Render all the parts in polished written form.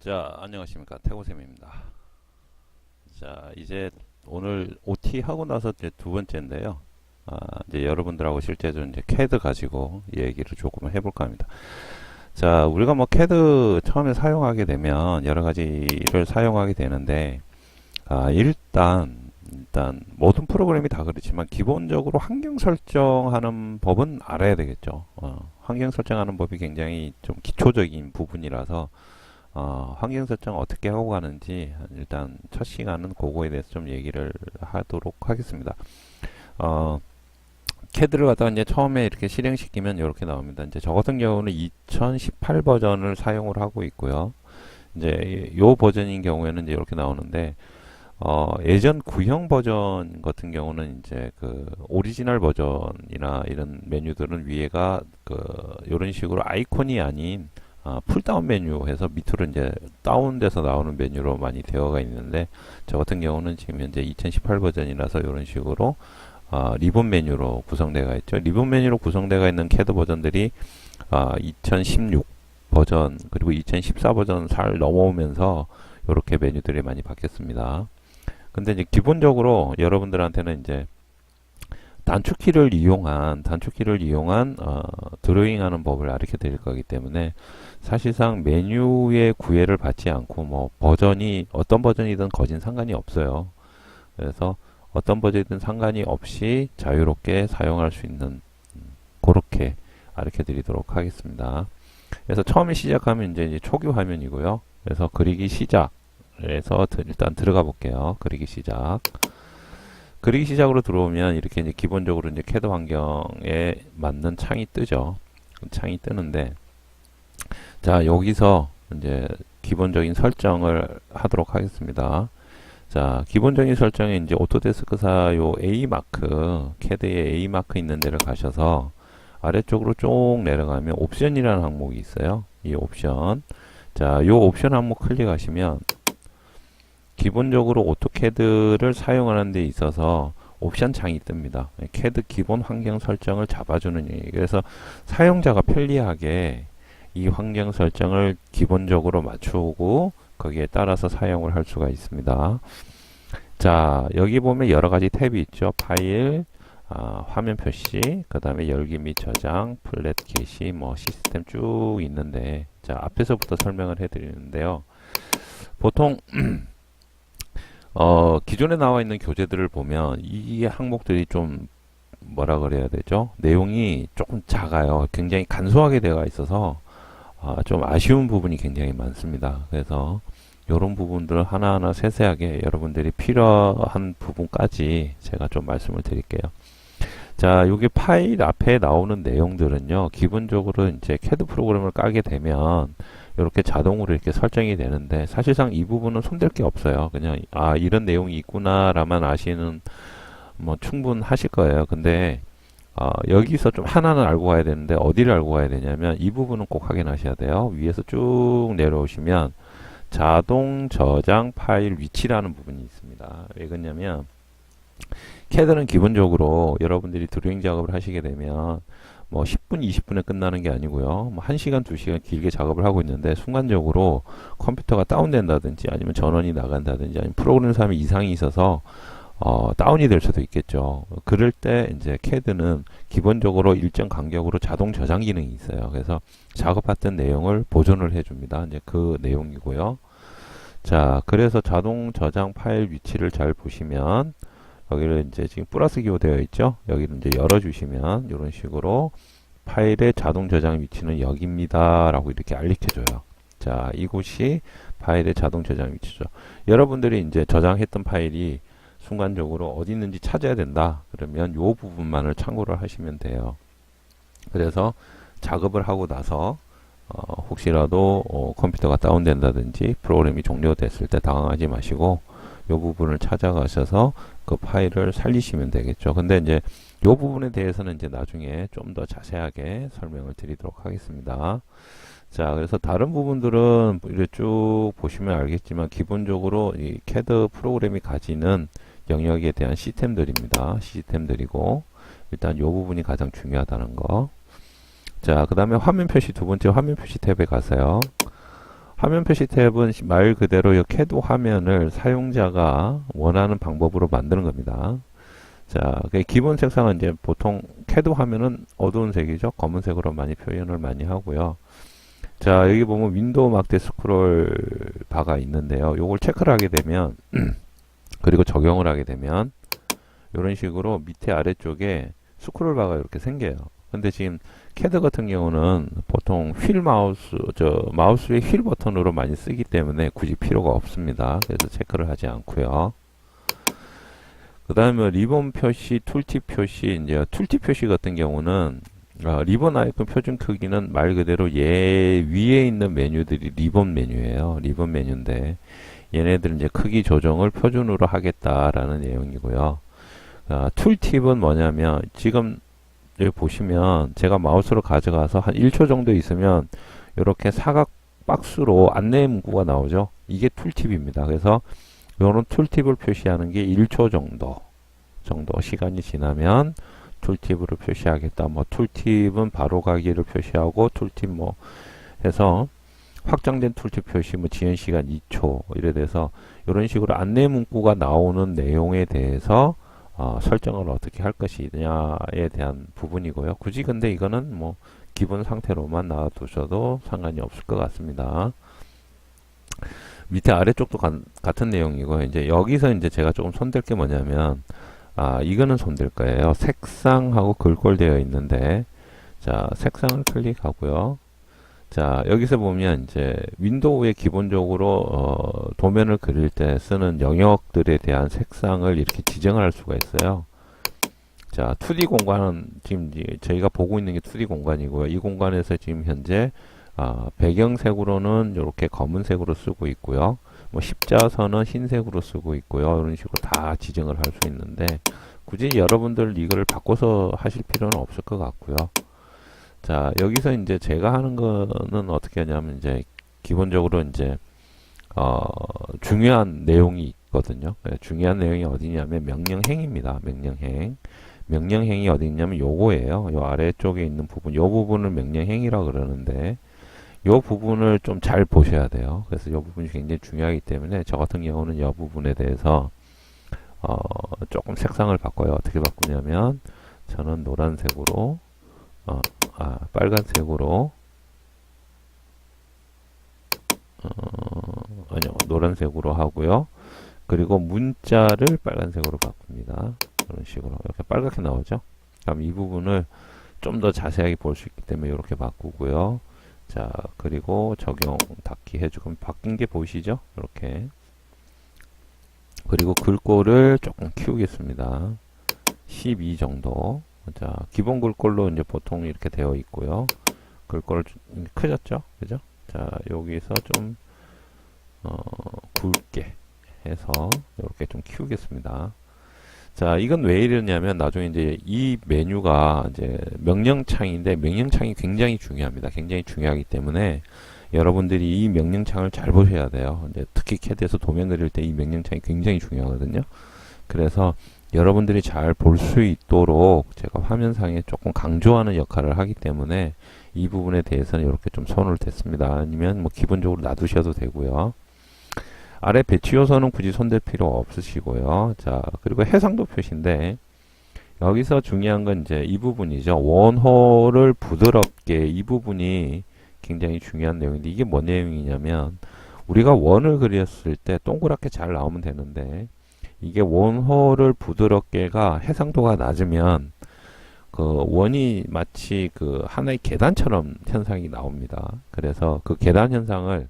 자, 안녕하십니까. 태고쌤입니다. 자, 이제 오늘 OT 하고 나서 이제 두 번째인데요. 이제 여러분들하고 실제로 이제 캐드 가지고 얘기를 조금 해볼까 합니다. 자, 우리가 뭐 캐드 처음에 사용하게 되면 여러 가지를 사용하게 되는데, 일단 모든 프로그램이 다 그렇지만 기본적으로 환경 설정하는 법은 알아야 되겠죠. 환경 설정하는 법이 굉장히 좀 기초적인 부분이라서 환경 설정 어떻게 하고 가는지 일단 첫 시간은 그거에 대해서 좀 얘기를 하도록 하겠습니다. 어, 캐드를 갖다가 이제 처음에 이렇게 실행시키면 이렇게 나옵니다. 이제 저 같은 경우는 2018 버전을 사용을 하고 있고요. 이제 요 버전인 경우에는 이제 이렇게 나오는데 예전 구형 버전 같은 경우는 이제 그 오리지널 버전이나 이런 메뉴들은 위에가 그 이런 식으로 아이콘이 아닌 풀다운 메뉴 해서 밑으로 이제 다운돼서 나오는 메뉴로 많이 되어가 있는데 저 같은 경우는 지금 현재 2018 버전이라서 이런 식으로 리본 메뉴로 구성되어 있죠. 리본 메뉴로 구성되어 있는 캐드 버전들이 2016 버전 그리고 2014 버전 잘 넘어오면서 이렇게 메뉴들이 많이 바뀌었습니다. 근데 이제 기본적으로 여러분들한테는 이제 단축키를 이용한 드로잉하는 법을 가르쳐 드릴 거기 때문에 사실상 메뉴의 구애를 받지 않고 뭐 버전이 어떤 버전이든 거진 상관이 없어요. 그래서 어떤 버전이든 상관이 없이 자유롭게 사용할 수 있는 그렇게 가르쳐 드리도록 하겠습니다. 그래서 처음에 시작하면 이제 초기 화면이고요. 그래서 그리기 시작에서 일단 들어가 볼게요. 그리기 시작. 그리기 시작으로 들어오면 이렇게 이제 기본적으로 이제 캐드 환경에 맞는 창이 뜨죠. 창이 뜨는데 자, 여기서 이제 기본적인 설정을 하도록 하겠습니다. 자, 기본적인 설정에 이제 오토데스크사 요 A 마크, 캐드에 A 마크 있는 데를 가셔서 아래쪽으로 쭉 내려가면 옵션이라는 항목이 있어요. 이 옵션. 자, 요 옵션 항목 클릭하시면 기본적으로 오토캐드를 사용하는 데 있어서 옵션 창이 뜹니다. 캐드 기본 환경 설정을 잡아주는 얘기. 그래서 사용자가 편리하게 이 환경 설정을 기본적으로 맞추고 거기에 따라서 사용을 할 수가 있습니다. 자, 여기 보면 여러 가지 탭이 있죠. 파일, 화면 표시, 그 다음에 열기 및 저장, 플랫 게시, 뭐 시스템 쭉 있는데 자, 앞에서부터 설명을 해드리는데요. 보통 기존에 나와 있는 교재들을 보면 이 항목들이 좀 뭐라 그래야 되죠? 내용이 조금 작아요. 굉장히 간소하게 되어 있어서 좀 아쉬운 부분이 굉장히 많습니다. 그래서 이런 부분들을 하나하나 세세하게 여러분들이 필요한 부분까지 제가 좀 말씀을 드릴게요. 자, 여기 파일 앞에 나오는 내용들은요, 기본적으로 이제 캐드 프로그램을 까게 되면 이렇게 자동으로 이렇게 설정이 되는데 사실상 이 부분은 손댈 게 없어요. 그냥 이런 내용이 있구나라만 아시는 뭐 충분하실 거예요. 근데 여기서 좀 하나는 알고 가야 되는데 어디를 알고 가야 되냐면 이 부분은 꼭 확인하셔야 돼요. 위에서 쭉 내려오시면 자동 저장 파일 위치라는 부분이 있습니다. 왜 그러냐면 캐드는 기본적으로 여러분들이 드로잉 작업을 하시게 되면 뭐 10분, 20분에 끝나는 게 아니고요. 뭐 1시간, 2시간 길게 작업을 하고 있는데 순간적으로 컴퓨터가 다운된다든지 아니면 전원이 나간다든지 아니면 프로그램3에 이상이 있어서 다운이 될 수도 있겠죠. 그럴 때 이제 캐드는 기본적으로 일정 간격으로 자동 저장 기능이 있어요. 그래서 작업했던 내용을 보존을 해줍니다. 이제 그 내용이고요. 자, 그래서 자동 저장 파일 위치를 잘 보시면 여기를 이제 지금 플러스 기호 되어 있죠. 여기를 이제 열어주시면 이런 식으로 파일의 자동 저장 위치는 여기입니다. 라고 이렇게 알리켜줘요. 자, 이곳이 파일의 자동 저장 위치죠. 여러분들이 이제 저장했던 파일이 순간적으로 어디 있는지 찾아야 된다. 그러면 이 부분만을 참고를 하시면 돼요. 그래서 작업을 하고 나서 혹시라도 컴퓨터가 다운된다든지 프로그램이 종료됐을 때 당황하지 마시고 이 부분을 찾아가셔서 그 파일을 살리시면 되겠죠. 근데 이제 이 부분에 대해서는 이제 나중에 좀 더 자세하게 설명을 드리도록 하겠습니다. 자, 그래서 다른 부분들은 이렇게 쭉 보시면 알겠지만 기본적으로 이 캐드 프로그램이 가지는 영역에 대한 시스템들입니다. 시스템들이고 일단 이 부분이 가장 중요하다는 거. 자, 그 다음에 화면 표시 두 번째 화면 표시 탭에 가세요. 화면 표시 탭은 말 그대로 이 CAD 화면을 사용자가 원하는 방법으로 만드는 겁니다. 자, 기본 색상은 이제 보통 CAD 화면은 어두운 색이죠. 검은색으로 많이 표현을 많이 하고요. 자, 여기 보면 윈도우 막대 스크롤 바가 있는데요. 요걸 체크를 하게 되면 그리고 적용을 하게 되면 이런 식으로 밑에 아래쪽에 스크롤 바가 이렇게 생겨요. 근데 지금 CAD 같은 경우는 보통 휠 마우스, 마우스의 휠 버튼으로 많이 쓰기 때문에 굳이 필요가 없습니다. 그래서 체크를 하지 않고요. 그 다음에 리본 표시, 툴팁 표시, 이제 툴팁 표시 같은 경우는 리본 아이콘 표준 크기는 말 그대로 위에 있는 메뉴들이 리본 메뉴예요. 리본 메뉴인데 얘네들은 이제 크기 조정을 표준으로 하겠다라는 내용이고요. 툴팁은 뭐냐면 지금 여기 보시면 제가 마우스로 가져가서 한 1초 정도 있으면 이렇게 사각 박스로 안내 문구가 나오죠. 이게 툴팁입니다. 그래서 이런 툴팁을 표시하는 게 1초 정도 시간이 지나면 툴팁으로 표시하겠다. 뭐 툴팁은 바로 가기를 표시하고 툴팁 뭐 해서 확장된 툴팁 표시 뭐 지연 시간 2초 이래 돼서 이런 식으로 안내 문구가 나오는 내용에 대해서 설정을 어떻게 할 것이냐에 대한 부분이고요. 굳이 근데 이거는 뭐 기본 상태로만 놔두셔도 상관이 없을 것 같습니다. 밑에 아래쪽도 같은 내용이고 이제 여기서 이제 제가 조금 손댈 게 뭐냐면 이거는 손댈 거예요. 색상하고 글꼴 되어 있는데 자, 색상을 클릭하고요. 자, 여기서 보면 이제 윈도우에 기본적으로 도면을 그릴 때 쓰는 영역들에 대한 색상을 이렇게 지정을 할 수가 있어요. 자, 2D 공간은 지금 저희가 보고 있는 게 2D 공간이고요. 이 공간에서 지금 현재 배경색으로는 이렇게 검은색으로 쓰고 있고요. 뭐 십자선은 흰색으로 쓰고 있고요. 이런 식으로 다 지정을 할 수 있는데 굳이 여러분들 이거를 바꿔서 하실 필요는 없을 것 같고요. 자, 여기서 이제 제가 하는 거는 어떻게 하냐면 이제 기본적으로 이제 중요한 내용이 있거든요. 중요한 내용이 어디냐면 명령행입니다. 명령행이 어디 있냐면 요거예요. 요 아래쪽에 있는 부분, 요 부분을 명령행이라고 그러는데 요 부분을 좀 잘 보셔야 돼요. 그래서 요 부분이 굉장히 중요하기 때문에 저 같은 경우는 요 부분에 대해서 조금 색상을 바꿔요. 어떻게 바꾸냐면 저는 노란색으로 빨간색으로 아니요, 노란색으로 하고요. 그리고 문자를 빨간색으로 바꿉니다. 이런 식으로 이렇게 빨갛게 나오죠. 그럼 이 부분을 좀 더 자세하게 볼 수 있기 때문에 이렇게 바꾸고요. 자, 그리고 적용 닫기 해주고 바뀐 게 보이시죠? 이렇게. 그리고 글꼴을 조금 키우겠습니다. 12 정도. 자, 기본 글꼴로 이제 보통 이렇게 되어 있고요. 글꼴 크졌죠? 그죠? 자, 여기서 좀 굵게 해서 이렇게 좀 키우겠습니다. 자, 이건 왜 이러냐면 나중에 이제 이 메뉴가 이제 명령창인데 명령창이 굉장히 중요합니다. 굉장히 중요하기 때문에 여러분들이 이 명령창을 잘 보셔야 돼요. 이제 특히 CAD에서 도면 그릴 때 이 명령창이 굉장히 중요하거든요. 그래서 여러분들이 잘 볼 수 있도록 제가 화면상에 조금 강조하는 역할을 하기 때문에 이 부분에 대해서는 이렇게 좀 손을 댔습니다. 아니면 뭐 기본적으로 놔두셔도 되고요. 아래 배치 요소는 굳이 손댈 필요 없으시고요. 자, 그리고 해상도 표시인데 여기서 중요한 건 이제 이 부분이죠. 원호를 부드럽게 이 부분이 굉장히 중요한 내용인데 이게 뭔 내용이냐면 우리가 원을 그렸을 때 동그랗게 잘 나오면 되는데 이게 원호를 부드럽게가 해상도가 낮으면 그 원이 마치 그 하나의 계단처럼 현상이 나옵니다. 그래서 그 계단 현상을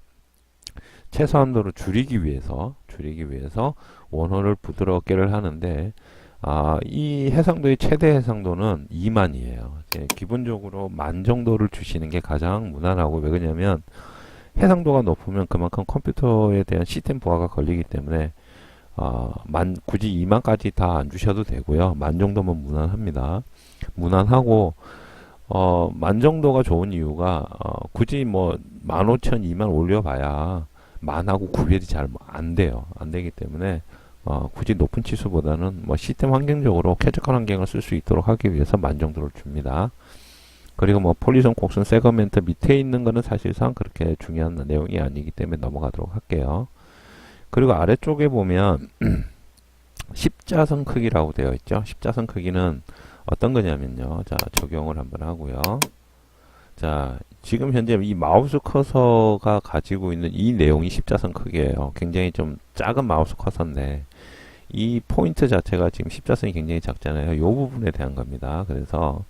최소한도로 줄이기 위해서 원호를 부드럽게를 하는데 이 해상도의 최대 해상도는 2만이에요. 기본적으로 만 정도를 주시는 게 가장 무난하고 왜 그러냐면 해상도가 높으면 그만큼 컴퓨터에 대한 시스템 부하가 걸리기 때문에 굳이 2만까지 다 안 주셔도 되고요. 만 정도면 무난합니다. 무난하고 만 정도가 좋은 이유가 굳이 뭐 15,000, 2만 올려봐야 만하고 구별이 잘 안 돼요. 안 되기 때문에 굳이 높은 치수보다는 뭐 시스템 환경적으로 쾌적한 환경을 쓸 수 있도록 하기 위해서 만 정도를 줍니다. 그리고 뭐 폴리전 곡선 세그멘트 밑에 있는 거는 사실상 그렇게 중요한 내용이 아니기 때문에 넘어가도록 할게요. 그리고 아래쪽에 보면 십자선 크기라고 되어 있죠. 십자선 크기는 어떤 거냐면요. 자, 적용을 한번 하고요. 자, 지금 현재 이 마우스 커서가 가지고 있는 이 내용이 십자선 크기예요. 굉장히 좀 작은 마우스 커서인데 이 포인트 자체가 지금 십자선이 굉장히 작잖아요. 이 부분에 대한 겁니다. 그래서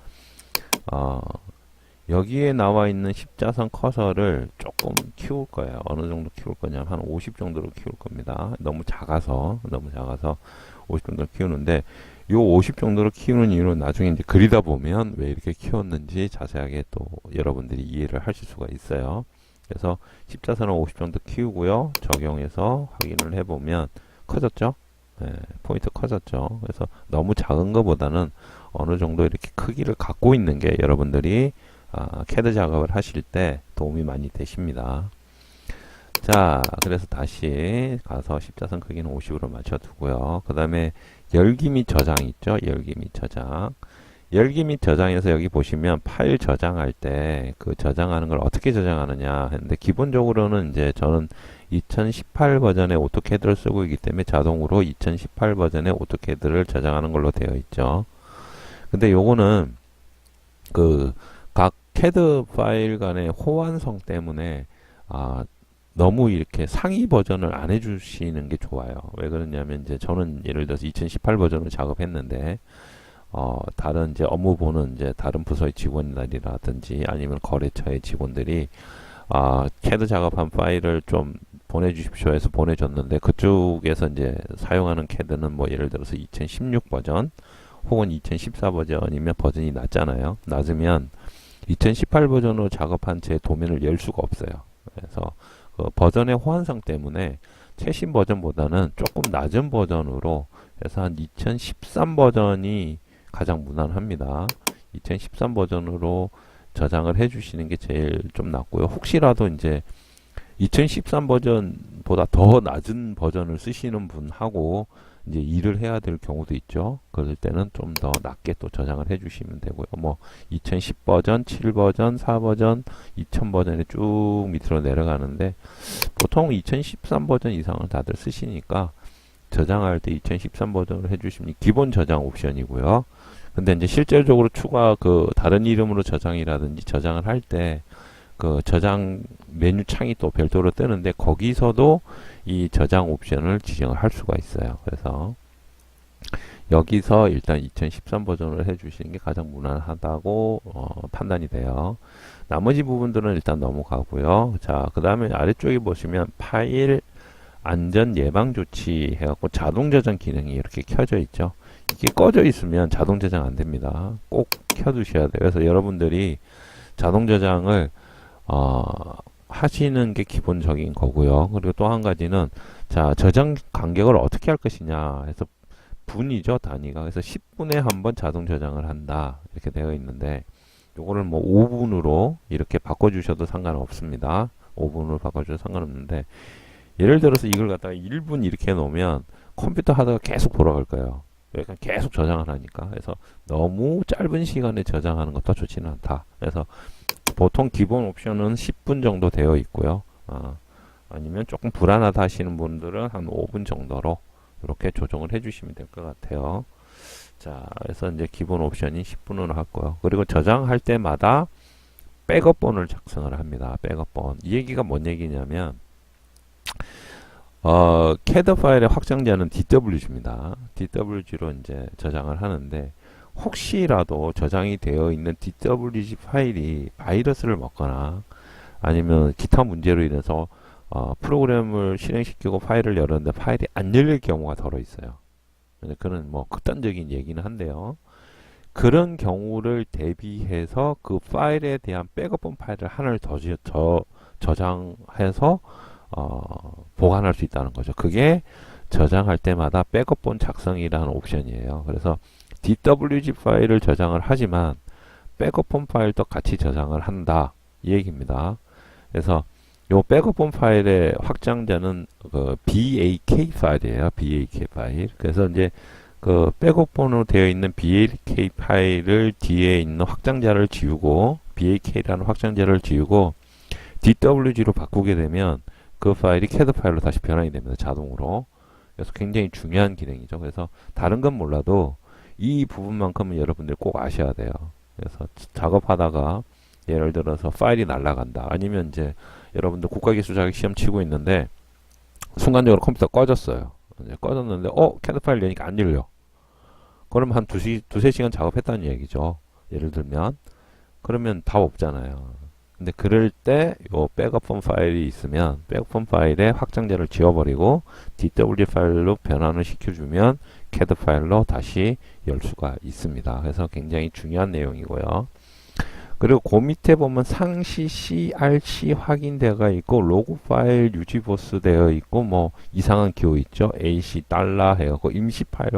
여기에 나와 있는 십자선 커서를 조금 키울 거예요. 어느 정도 키울 거냐면 한 50 정도로 키울 겁니다. 너무 작아서 50 정도로 키우는데 요 50 정도로 키우는 이유는 나중에 이제 그리다 보면 왜 이렇게 키웠는지 자세하게 또 여러분들이 이해를 하실 수가 있어요. 그래서 십자선을 50 정도 키우고요. 적용해서 확인을 해보면 커졌죠? 네, 포인트 커졌죠. 그래서 너무 작은 것보다는 어느 정도 이렇게 크기를 갖고 있는 게 여러분들이 캐드 작업을 하실 때 도움이 많이 되십니다. 자, 그래서 다시 가서 십자선 크기는 50으로 맞춰두고요. 그 다음에 열기 및 저장 있죠? 열기 및 저장. 열기 및 저장에서 여기 보시면 파일 저장할 때 그 저장하는 걸 어떻게 저장하느냐 했는데 기본적으로는 이제 저는 2018 버전의 오토캐드를 쓰고 있기 때문에 자동으로 2018 버전의 오토캐드를 저장하는 걸로 되어 있죠. 근데 요거는 그 각 캐드 파일 간의 호환성 때문에 너무 이렇게 상위 버전을 안 해주시는 게 좋아요. 왜 그러냐면 이제 저는 예를 들어서 2018 버전을 작업했는데 다른 이제 업무 보는 이제 다른 부서의 직원들이라든지 아니면 거래처의 직원들이 캐드 작업한 파일을 좀 보내주십시오 해서 보내줬는데 그쪽에서 이제 사용하는 캐드는 뭐 예를 들어서 2016 버전 혹은 2014 버전이면 버전이 낮잖아요. 낮으면 2018 버전으로 작업한 제 도면을 열 수가 없어요. 그래서 그 버전의 호환성 때문에 최신 버전보다는 조금 낮은 버전으로 해서 한 2013 버전이 가장 무난합니다. 2013 버전으로 저장을 해주시는 게 제일 좀 낫고요. 혹시라도 이제 2013 버전보다 더 낮은 버전을 쓰시는 분하고 이제 일을 해야 될 경우도 있죠. 그럴 때는 좀 더 낮게 또 저장을 해주시면 되고요. 뭐 2010 버전, 7 버전, 4 버전, 2000 버전에 쭉 밑으로 내려가는데 보통 2013 버전 이상을 다들 쓰시니까 저장할 때 2013 버전을 해주시면 기본 저장 옵션이고요. 근데 이제 실질적으로 추가 그 다른 이름으로 저장이라든지 저장을 할 때 그 저장 메뉴 창이 또 별도로 뜨는데 거기서도 이 저장 옵션을 지정을 할 수가 있어요. 그래서 여기서 일단 2013 버전을 해주시는 게 가장 무난하다고 판단이 돼요. 나머지 부분들은 일단 넘어가고요. 자, 그 다음에 아래쪽에 보시면 파일 안전 예방 조치 해갖고 자동 저장 기능이 이렇게 켜져 있죠. 이게 꺼져 있으면 자동 저장 안 됩니다. 꼭 켜두셔야 돼요. 그래서 여러분들이 자동 저장을 하시는 게 기본적인 거고요. 그리고 또 한 가지는 자 저장 간격을 어떻게 할 것이냐 해서 분이죠, 단위가. 그래서 10분에 한 번 자동 저장을 한다 이렇게 되어 있는데 요거를 뭐 5분으로 이렇게 바꿔주셔도 상관없습니다. 5분으로 바꿔주셔도 상관없는데 예를 들어서 이걸 갖다가 1분 이렇게 해놓으면 컴퓨터 하다가 계속 돌아갈 거예요. 그러니까 계속 저장을 하니까. 그래서 너무 짧은 시간에 저장하는 것도 좋지는 않다. 그래서 보통 기본 옵션은 10분 정도 되어 있고요. 아니면 조금 불안하다 하시는 분들은 한 5분 정도로 이렇게 조정을 해주시면 될 것 같아요. 자, 그래서 이제 기본 옵션이 10분으로 하고요. 그리고 저장할 때마다 백업본을 작성을 합니다. 백업본. 이 얘기가 뭔 얘기냐면 캐드 파일의 확장자는 DWG입니다. DWG로 이제 저장을 하는데 혹시라도 저장이 되어 있는 DWG 파일이 바이러스를 먹거나 아니면 기타 문제로 인해서 프로그램을 실행시키고 파일을 열었는데 파일이 안 열릴 경우가 덜어 있어요. 그는 뭐 극단적인 얘기는 한데요. 그런 경우를 대비해서 그 파일에 대한 백업본 파일을 하나를 더 저장해서 보관할 수 있다는 거죠. 그게 저장할 때마다 백업본 작성이라는 옵션이에요. 그래서 DWG 파일을 저장을 하지만 백업본 파일도 같이 저장을 한다 이 얘기입니다. 그래서 요 백업본 파일의 확장자는 그 BAK 파일이에요. BAK 파일. 그래서 이제 그 백업본으로 되어 있는 BAK 파일을 뒤에 있는 확장자를 지우고 BAK라는 확장자를 지우고 DWG로 바꾸게 되면 그 파일이 CAD 파일로 다시 변환이 됩니다. 자동으로. 그래서 굉장히 중요한 기능이죠. 그래서 다른 건 몰라도 이 부분만큼은 여러분들이 꼭 아셔야 돼요. 그래서 작업하다가 예를 들어서 파일이 날아간다. 아니면 이제 여러분들 국가기술 자격 시험 치고 있는데 순간적으로 컴퓨터 꺼졌어요. 이제 꺼졌는데 CAD 파일 여니까 안 열려. 그럼 한 두세 시간 작업했다는 얘기죠. 예를 들면 그러면 답 없잖아요. 근데 그럴 때 요 백업본 파일이 있으면 백업본 파일에 확장자를 지워버리고 DWG 파일로 변환을 시켜주면 CAD 파일로 다시 열 수가 있습니다. 그래서 굉장히 중요한 내용이고요. 그리고 그 밑에 보면 상시 CRC 확인되어 있고 로그 파일 유지 보스되어 있고 뭐 이상한 기호 있죠. AC 달러 해갖고 임시 파일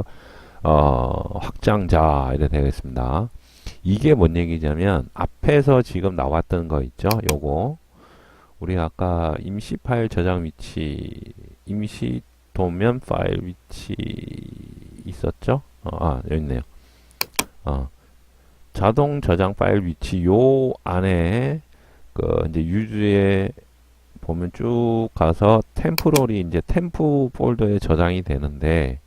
확장자 이렇게 되어 있습니다. 이게 뭔 얘기냐면 앞에서 지금 나왔던 거 있죠. 요거 우리 아까 임시 파일 저장 위치 임시 도면 파일 위치 있었죠. 여기 있네요. 자동 저장 파일 위치 요 안에 그 이제 유즈에 보면 쭉 가서 템포러리 이제 템프 폴더에 저장이 되는데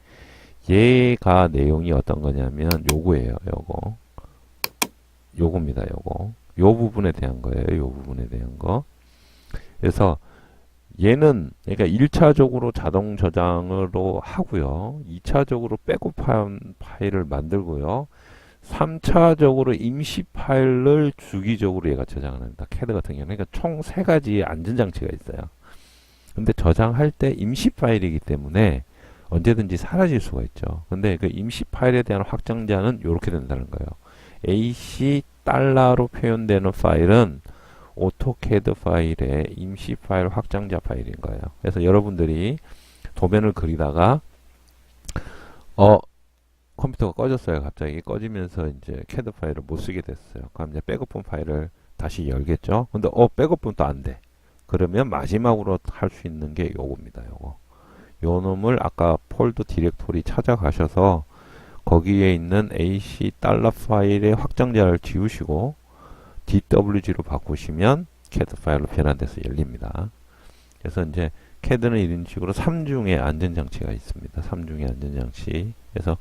얘가 내용이 어떤 거냐면 요거예요. 요겁니다. 요 부분에 대한 거예요. 요 부분에 대한 거. 그래서 얘는 그러니까 1차적으로 자동 저장으로 하고요. 2차적으로 백업 파일을 만들고요. 3차적으로 임시 파일을 주기적으로 얘가 저장을 합니다. CAD 같은 경우는 그러니까 총 3가지 안전장치가 있어요. 근데 저장할 때 임시 파일이기 때문에 언제든지 사라질 수가 있죠. 근데 그 임시 파일에 대한 확장자는 이렇게 된다는 거예요. AC 달러로 표현되는 파일은 오토캐드 파일의 임시 파일 확장자 파일인 거예요. 그래서 여러분들이 도면을 그리다가 컴퓨터가 꺼졌어요. 갑자기 꺼지면서 이제 CAD 파일을 못 쓰게 됐어요. 그럼 이제 백업본 파일을 다시 열겠죠. 근데 백업본 또 안 돼. 그러면 마지막으로 할 수 있는 게 요겁니다. 요 놈을 아까 폴더 디렉토리 찾아가셔서 거기에 있는 AC 달러 파일의 확장자를 지우시고 DWG로 바꾸시면 CAD 파일로 변환돼서 열립니다. 그래서 이제 CAD는 이런 식으로 3중의 안전장치가 있습니다. 3중의 안전장치. 그래서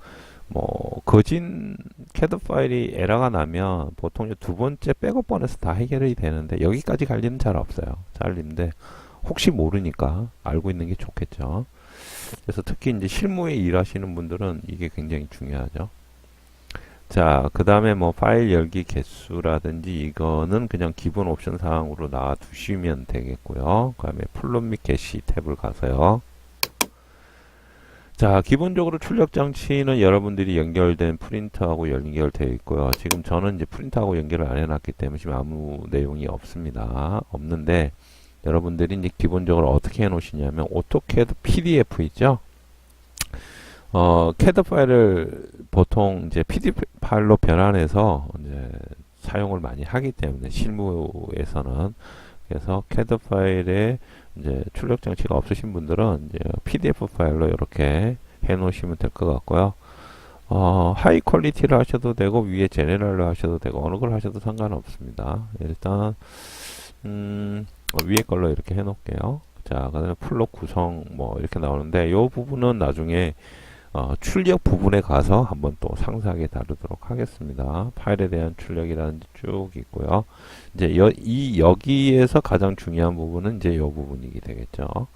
뭐 거진 CAD 파일이 에러가 나면 보통 두 번째 백업본에서 다 해결이 되는데 여기까지 갈 일은 잘 없어요. 잘 있는데 혹시 모르니까 알고 있는 게 좋겠죠. 그래서 특히 이제 실무에 일하시는 분들은 이게 굉장히 중요하죠. 자, 그 다음에 뭐 파일 열기 개수라든지 이거는 그냥 기본 옵션 사항으로 놔두시면 되겠고요. 그 다음에 플롯 및 게시 탭을 가서요. 자, 기본적으로 출력 장치는 여러분들이 연결된 프린터하고 연결되어 있고요. 지금 저는 이제 프린터하고 연결을 안 해놨기 때문에 지금 아무 내용이 없습니다. 없는데 여러분들이 이제 기본적으로 어떻게 해놓으시냐면 오토캐드 PDF 있죠? 캐드 파일을 보통 이제 PDF 파일로 변환해서 이제 사용을 많이 하기 때문에 실무에서는 그래서 캐드 파일에 이제 출력 장치가 없으신 분들은 이제 PDF 파일로 이렇게 해 놓으시면 될 것 같고요. 하이 퀄리티를 하셔도 되고 위에 제네럴로 하셔도 되고 어느 걸 하셔도 상관없습니다. 일단 위에 걸로 이렇게 해 놓을게요. 자, 그다음에 플롯 구성 뭐 이렇게 나오는데 이 부분은 나중에 출력 부분에 가서 한번 또 상세하게 다루도록 하겠습니다. 파일에 대한 출력이라든지 쭉 있고요. 이제 여기에서 가장 중요한 부분은 이제 이 부분이게 되겠죠.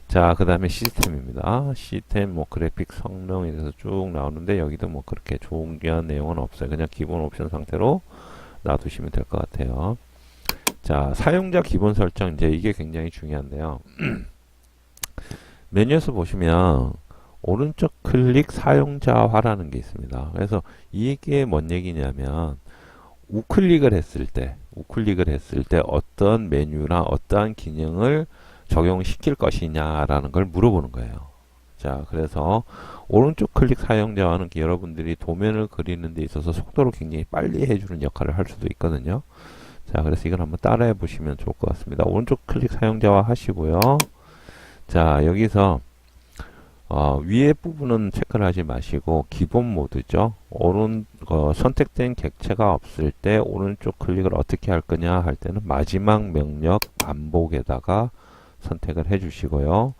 자, 그 다음에 시스템입니다. 시스템 뭐 그래픽 성능에 대해서 쭉 나오는데 여기도 뭐 그렇게 중요한 내용은 없어요. 그냥 기본 옵션 상태로 놔두시면 될 것 같아요. 자, 사용자 기본 설정 이제 이게 굉장히 중요한데요. 메뉴에서 보시면 오른쪽 클릭 사용자화라는 게 있습니다. 그래서 이게 뭔 얘기냐면 우클릭을 했을 때 어떤 메뉴나 어떠한 기능을 적용시킬 것이냐라는 걸 물어보는 거예요. 자, 그래서 오른쪽 클릭 사용자화는 여러분들이 도면을 그리는 데 있어서 속도를 굉장히 빨리 해주는 역할을 할 수도 있거든요. 자, 그래서 이걸 한번 따라해 보시면 좋을 것 같습니다. 오른쪽 클릭 사용자화 하시고요. 자, 여기서 위에 부분은 체크를 하지 마시고 기본 모드죠. 선택된 객체가 없을 때 오른쪽 클릭을 어떻게 할 거냐 할 때는 마지막 명령 반복에다가 선택을 해 주시고요.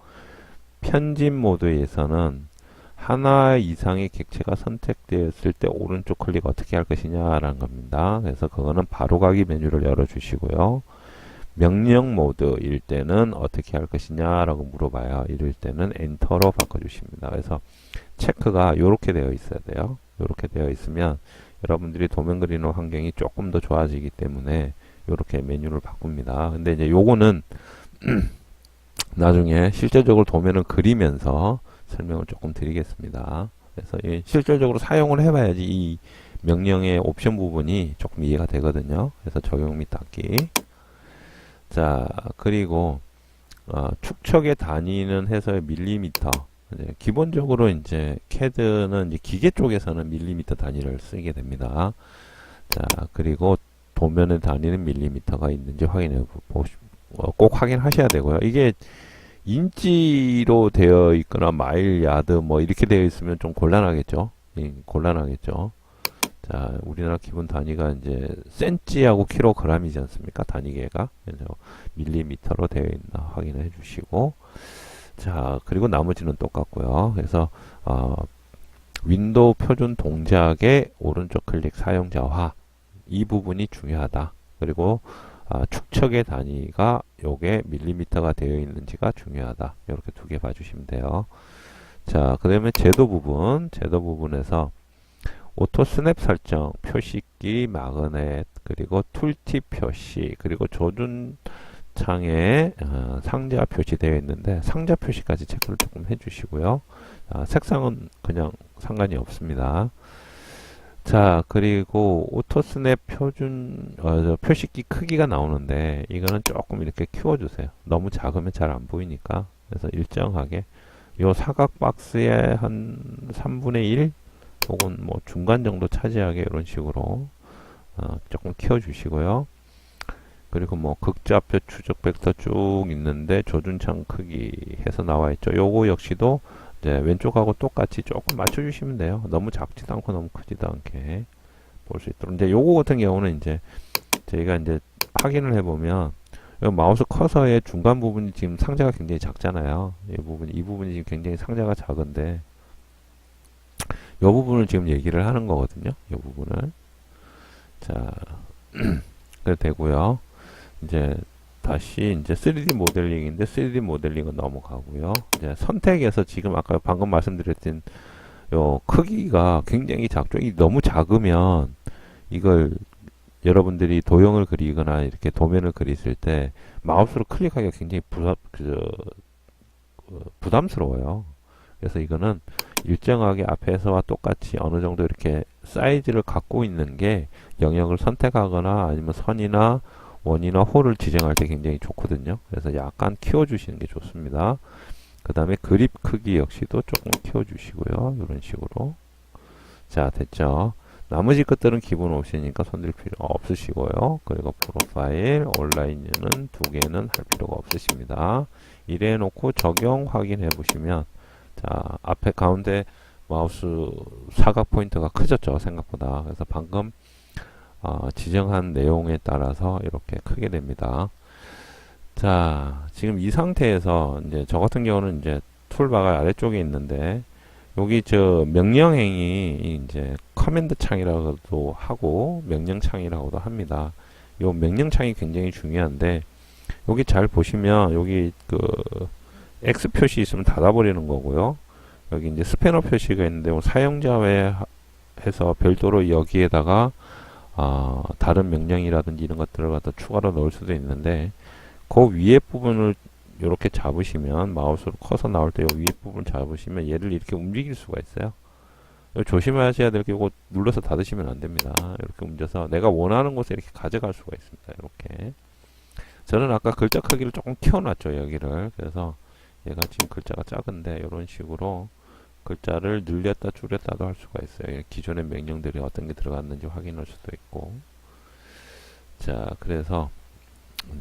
편집 모드에서는 하나 이상의 객체가 선택되었을 때 오른쪽 클릭 어떻게 할 것이냐라는 겁니다. 그래서 그거는 바로가기 메뉴를 열어 주시고요. 명령 모드일 때는 어떻게 할 것이냐라고 물어봐요. 이럴 때는 엔터로 바꿔주십니다. 그래서 체크가 이렇게 되어 있어야 돼요. 이렇게 되어 있으면 여러분들이 도면 그리는 환경이 조금 더 좋아지기 때문에 이렇게 메뉴를 바꿉니다. 근데 이제 요거는 나중에 실제적으로 도면을 그리면서 설명을 조금 드리겠습니다. 그래서 실질적으로 사용을 해봐야지 이 명령의 옵션 부분이 조금 이해가 되거든요. 그래서 적용 및 닫기. 자, 그리고 축척의 단위는 해서 밀리미터. 기본적으로 이제 CAD는 이제 기계 쪽에서는 밀리미터 단위를 쓰게 됩니다. 자, 그리고 도면의 단위는 밀리미터가 있는지 확인해 꼭 확인하셔야 되고요. 이게 인치로 되어 있거나 마일, 야드 뭐 이렇게 되어 있으면 좀 곤란하겠죠. 곤란하겠죠. 자, 우리나라 기본 단위가 이제 센치하고 킬로그램이지 않습니까? 단위계가. 그래서 밀리미터로 되어 있나 확인을 해 주시고. 자, 그리고 나머지는 똑같고요. 그래서 윈도우 표준 동작의 오른쪽 클릭 사용자화 이 부분이 중요하다. 그리고 축척의 단위가 요게 밀리미터가 되어 있는지가 중요하다. 이렇게 두 개 봐주시면 돼요. 자, 그 다음에 제도 부분에서 오토 스냅 설정, 표시기, 마그넷, 그리고 툴팁 표시, 그리고 조준 창에 상자 표시되어 있는데 상자 표시까지 체크를 조금 해주시고요. 색상은 그냥 상관이 없습니다. 자, 그리고 오토 스냅 표준 표시기 크기가 나오는데 이거는 조금 이렇게 키워주세요. 너무 작으면 잘 안 보이니까. 그래서 일정하게 요 사각 박스의 한 3분의 1 혹은 뭐 중간 정도 차지하게 이런 식으로 조금 키워주시고요. 그리고 뭐 극좌표 추적 벡터 쭉 있는데 조준창 크기 해서 나와 있죠. 요거 역시도 이제 왼쪽하고 똑같이 조금 맞춰주시면 돼요. 너무 작지도 않고 너무 크지도 않게 볼 수 있도록. 이제 요거 같은 경우는 이제 저희가 이제 확인을 해보면 마우스 커서의 중간 부분이 지금 상자가 굉장히 작잖아요. 이 부분이 지금 굉장히 상자가 작은데 이 부분을 지금 얘기를 하는 거거든요. 이 부분을. 자, 그래 되고요. 이제 다시 이제 3D 모델링인데 3D 모델링은 넘어가고요. 이제 선택에서 지금 아까 방금 말씀드렸던 요 크기가 굉장히 작죠. 이 너무 작으면 이걸 여러분들이 도형을 그리거나 이렇게 도면을 그리실 때 마우스로 클릭하기가 굉장히 부담스러워요. 그래서 이거는 일정하게 앞에서와 똑같이 어느 정도 이렇게 사이즈를 갖고 있는 게 영역을 선택하거나 아니면 선이나 원이나 홀을 지정할 때 굉장히 좋거든요. 그래서 약간 키워주시는 게 좋습니다. 그 다음에 그립 크기 역시도 조금 키워주시고요. 이런 식으로. 자, 됐죠. 나머지 것들은 기본 옵션이니까 손댈 필요 없으시고요. 그리고 프로파일, 온라인은 두 개는 할 필요가 없으십니다. 이래 놓고 적용 확인해 보시면 자, 앞에 가운데 마우스 사각 포인트가 커졌죠. 생각보다. 그래서 방금 지정한 내용에 따라서 이렇게 크게 됩니다. 자, 지금 이 상태에서 이제 저 같은 경우는 이제 툴바가 아래쪽에 있는데 여기 저 명령행이 이제 커맨드 창이라고도 하고 명령 창이라고도 합니다. 요 명령 창이 굉장히 중요한데 여기 잘 보시면 여기 그 X 표시 있으면 닫아버리는 거고요. 여기 이제 스패너 표시가 있는데 사용자에 해서 별도로 여기에다가 다른 명령이라든지 이런 것들을 갖다 추가로 넣을 수도 있는데 그 위에 부분을 이렇게 잡으시면 마우스로 커서 나올 때 이 위에 부분 잡으시면 얘를 이렇게 움직일 수가 있어요. 조심하셔야 될 게 이거 눌러서 닫으시면 안 됩니다. 이렇게 옮겨서 내가 원하는 곳에 이렇게 가져갈 수가 있습니다. 이렇게. 저는 아까 글자 크기를 조금 키워놨죠. 여기를. 그래서 얘가 지금 글자가 작은데 이런 식으로 글자를 늘렸다 줄였다도 할 수가 있어요. 기존의 명령들이 어떤 게 들어갔는지 확인할 수도 있고. 자, 그래서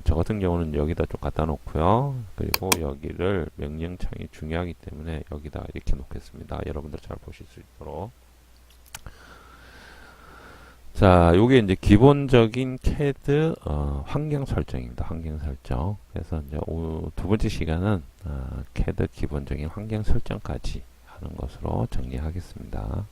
저 같은 경우는 여기다 좀 갖다 놓고요. 그리고 여기를 명령창이 중요하기 때문에 여기다 이렇게 놓겠습니다. 여러분들 잘 보실 수 있도록. 자, 요게 이제 기본적인 CAD 환경 설정입니다. 환경 설정. 그래서 이제 두 번째 시간은 CAD 기본적인 환경 설정까지 하는 것으로 정리하겠습니다.